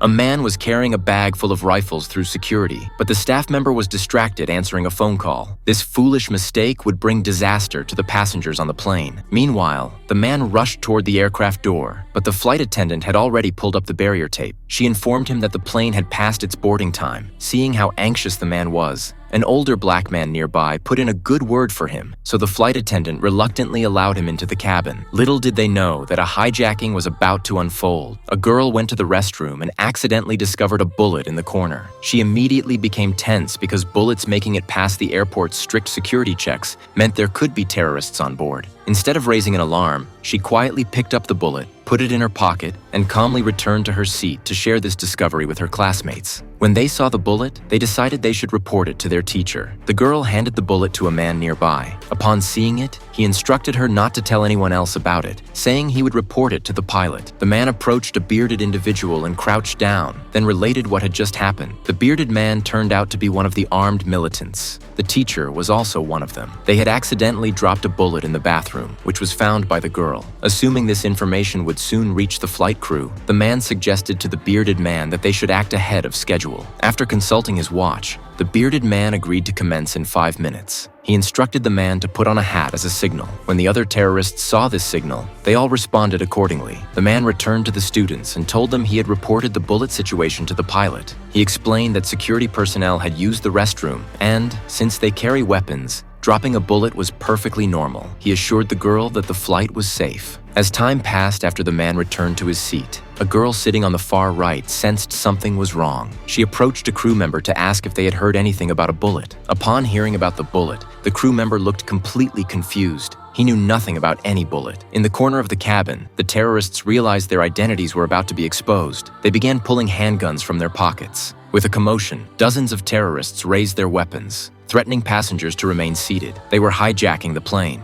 A man was carrying a bag full of rifles through security, but the staff member was distracted answering a phone call. This foolish mistake would bring disaster to the passengers on the plane. Meanwhile, the man rushed toward the aircraft door, but the flight attendant had already pulled up the barrier tape. She informed him that the plane had passed its boarding time. Seeing how anxious the man was, an older black man nearby put in a good word for him, so the flight attendant reluctantly allowed him into the cabin. Little did they know that a hijacking was about to unfold. A girl went to the restroom and accidentally discovered a bullet in the corner. She immediately became tense because bullets making it past the airport's strict security checks meant there could be terrorists on board. Instead of raising an alarm, she quietly picked up the bullet, put it in her pocket, and calmly returned to her seat to share this discovery with her classmates. When they saw the bullet, they decided they should report it to their teacher. The girl handed the bullet to a man nearby. Upon seeing it, he instructed her not to tell anyone else about it, saying he would report it to the pilot. The man approached a bearded individual and crouched down, then related what had just happened. The bearded man turned out to be one of the armed militants. The teacher was also one of them. They had accidentally dropped a bullet in the bathroom, which was found by the girl. Assuming this information would soon reach the flight crew, the man suggested to the bearded man that they should act ahead of schedule. After consulting his watch, the bearded man agreed to commence in 5 minutes. He instructed the man to put on a hat as a signal. When the other terrorists saw this signal, they all responded accordingly. The man returned to the students and told them he had reported the bullet situation to the pilot. He explained that security personnel had used the restroom and, since they carry weapons, dropping a bullet was perfectly normal. He assured the girl that the flight was safe. As time passed after the man returned to his seat, a girl sitting on the far right sensed something was wrong. She approached a crew member to ask if they had heard anything about a bullet. Upon hearing about the bullet, the crew member looked completely confused. He knew nothing about any bullet. In the corner of the cabin, the terrorists realized their identities were about to be exposed. They began pulling handguns from their pockets. With a commotion, dozens of terrorists raised their weapons, threatening passengers to remain seated. They were hijacking the plane.